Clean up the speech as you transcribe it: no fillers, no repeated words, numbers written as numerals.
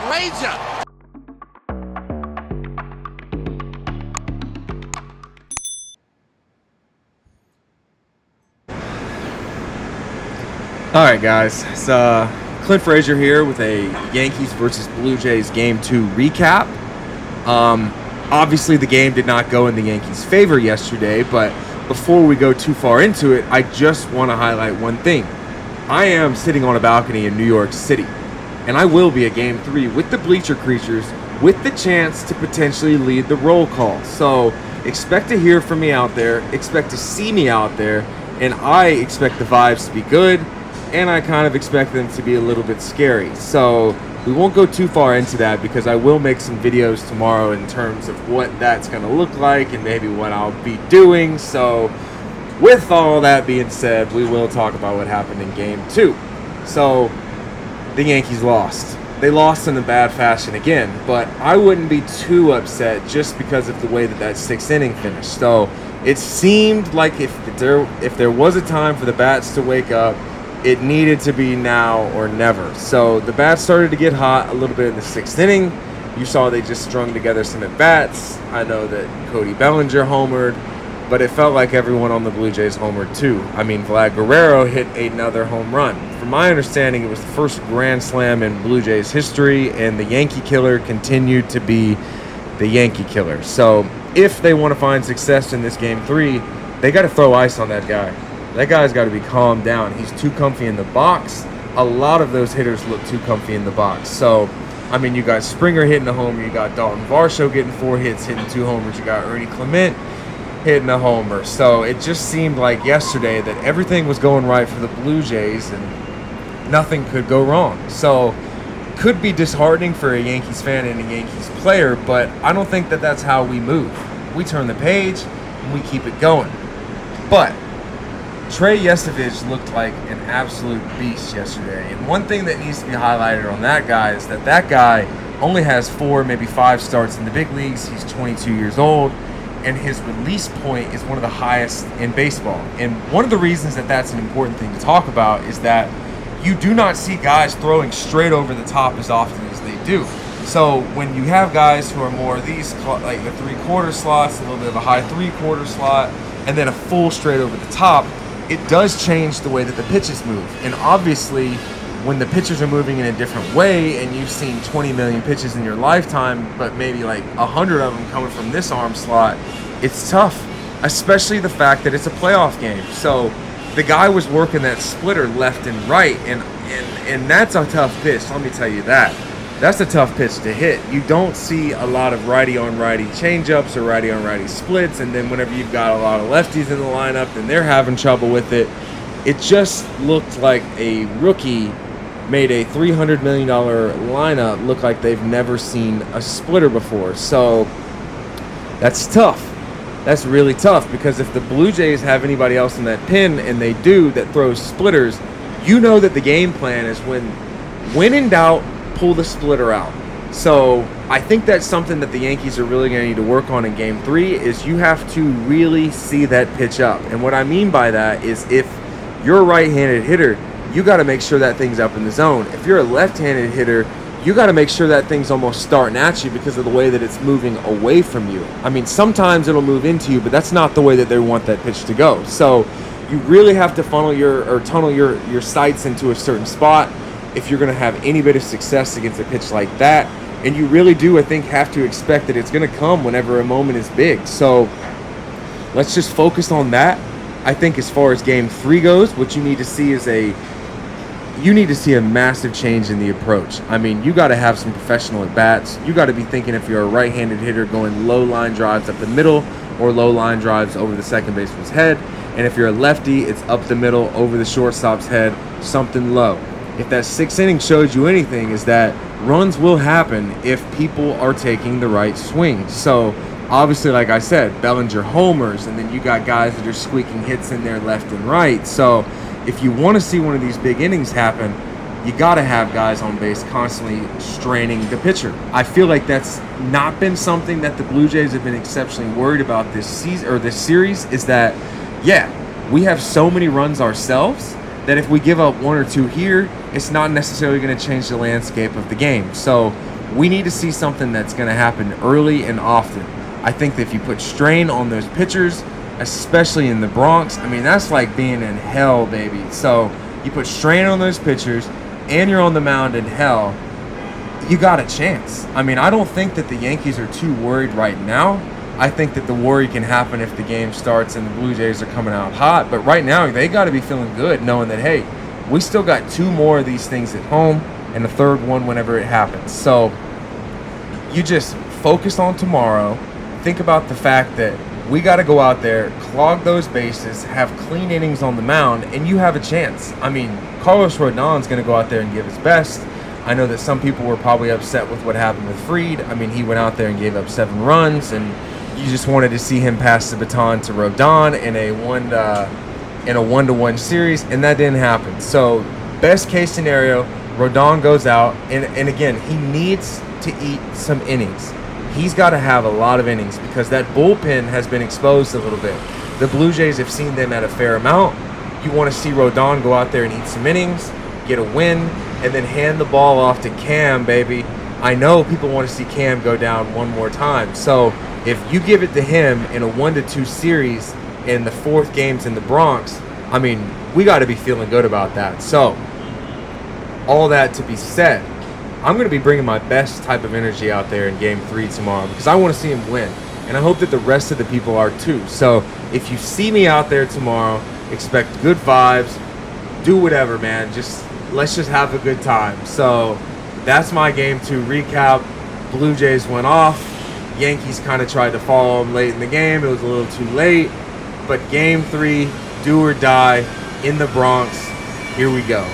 wager. Alright guys, it's Clint Frazier here with a Yankees versus Blue Jays Game 2 recap. Obviously the game did not go in the Yankees' favor yesterday, but before we go too far into it, I just want to highlight one thing. I am sitting on a balcony in New York City, and I will be at Game 3 with the Bleacher Creatures with the chance to potentially lead the roll call. So expect to hear from me out there, expect to see me out there, and I expect the vibes to be good. And I kind of expect them to be a little bit scary. So we won't go too far into that because I will make some videos tomorrow in terms of what that's going to look like and maybe what I'll be doing. So with all that being said, we will talk about what happened in Game 2. So the Yankees lost. They lost in a bad fashion again, but I wouldn't be too upset just because of the way that sixth inning finished. So it seemed like if there was a time for the bats to wake up, it needed to be now or never. So the bats started to get hot a little bit in the sixth inning. You saw they just strung together some at-bats. I know that Cody Bellinger homered, but it felt like everyone on the Blue Jays homered too. I mean, Vlad Guerrero hit another home run. From my understanding, it was the first grand slam in Blue Jays history, and the Yankee killer continued to be the Yankee killer. So if they want to find success in this Game 3, they got to throw ice on that guy. That guy's got to be calmed down. He's too comfy in the box. A lot of those hitters look too comfy in the box. So, I mean, you got Springer hitting a homer. You got Dalton Varsho getting 4 hits, hitting 2 homers. You got Ernie Clement hitting a homer. So it just seemed like yesterday that everything was going right for the Blue Jays and nothing could go wrong. So could be disheartening for a Yankees fan and a Yankees player, but I don't think that that's how we move. We turn the page and we keep it going. But Trey Yestovich looked like an absolute beast yesterday. And one thing that needs to be highlighted on that guy is that guy only has 4, maybe 5 starts in the big leagues. He's 22 years old, and his release point is one of the highest in baseball. And one of the reasons that that's an important thing to talk about is that you do not see guys throwing straight over the top as often as they do. So when you have guys who are more these, like the 3/4 slots, a little bit of a high 3/4 slot, and then a full straight over the top, it does change the way that the pitches move. And obviously, when the pitchers are moving in a different way and you've seen 20 million pitches in your lifetime, but maybe like 100 of them coming from this arm slot, it's tough, especially the fact that it's a playoff game. So the guy was working that splitter left and right, and that's a tough pitch, let me tell you that. That's a tough pitch to hit. You don't see a lot of righty-on-righty changeups or righty-on-righty splits, and then whenever you've got a lot of lefties in the lineup, then they're having trouble with it. It just looked like a rookie made a $300 million lineup look like they've never seen a splitter before. So that's tough. That's really tough, because if the Blue Jays have anybody else in that pin, and they do, that throws splitters, you know that the game plan is when in doubt, pull the splitter out. So I think that's something that the Yankees are really going to need to work on in Game 3, is you have to really see that pitch up. And what I mean by that is, if you're a right-handed hitter, you got to make sure that thing's up in the zone. If you're a left-handed hitter, you got to make sure that thing's almost starting at you because of the way that it's moving away from you. I mean, sometimes it'll move into you, but that's not the way that they want that pitch to go. So you really have to tunnel your sights into a certain spot if you're going to have any bit of success against a pitch like that. And you really do, I think, have to expect that it's going to come whenever a moment is big. So let's just focus on that. I think as far as Game 3 goes, what you need to see is a massive change in the approach. I mean, you got to have some professional at-bats. You got to be thinking, if you're a right-handed hitter, going low line drives up the middle or low line drives over the second baseman's head. And if you're a lefty, it's up the middle over the shortstop's head, something low. If that 6th inning shows you anything, is that runs will happen if people are taking the right swing. So obviously, like I said, Bellinger homers, and then you got guys that are squeaking hits in there left and right. So if you want to see one of these big innings happen, you got to have guys on base constantly straining the pitcher. I feel like that's not been something that the Blue Jays have been exceptionally worried about this season or this series. Is that, yeah, we have so many runs ourselves that if we give up 1 or 2 here, it's not necessarily going to change the landscape of the game. So we need to see something that's going to happen early and often. I think that if you put strain on those pitchers, especially in the Bronx, I mean, that's like being in hell, baby. So you put strain on those pitchers and you're on the mound in hell, you got a chance. I mean, I don't think that the Yankees are too worried right now. I think that the worry can happen if the game starts and the Blue Jays are coming out hot. But right now, they got to be feeling good knowing that, hey, we still got 2 more of these things at home and a third one whenever it happens. So you just focus on tomorrow. Think about the fact that we got to go out there, clog those bases, have clean innings on the mound, and you have a chance. I mean, Carlos Rodon's going to go out there and give his best. I know that some people were probably upset with what happened with Fried. I mean, he went out there and gave up 7 runs, and you just wanted to see him pass the baton to Rodon in a 1-1 series, and that didn't happen. So, best case scenario, Rodon goes out, and again, he needs to eat some innings. He's got to have a lot of innings because that bullpen has been exposed a little bit. The Blue Jays have seen them at a fair amount. You want to see Rodon go out there and eat some innings, get a win, and then hand the ball off to Cam, baby. I know people want to see Cam go down one more time. So if you give it to him in a 1-2 series in the 4th games in the Bronx, I mean, we got to be feeling good about that. So all that to be said, I'm going to be bringing my best type of energy out there in Game 3 tomorrow because I want to see him win. And I hope that the rest of the people are too. So if you see me out there tomorrow, expect good vibes. Do whatever, man. Let's just have a good time. So that's my Game 2 recap. Blue Jays went off. Yankees kind of tried to follow them late in the game. It was a little too late. But Game 3, do or die in the Bronx. Here we go.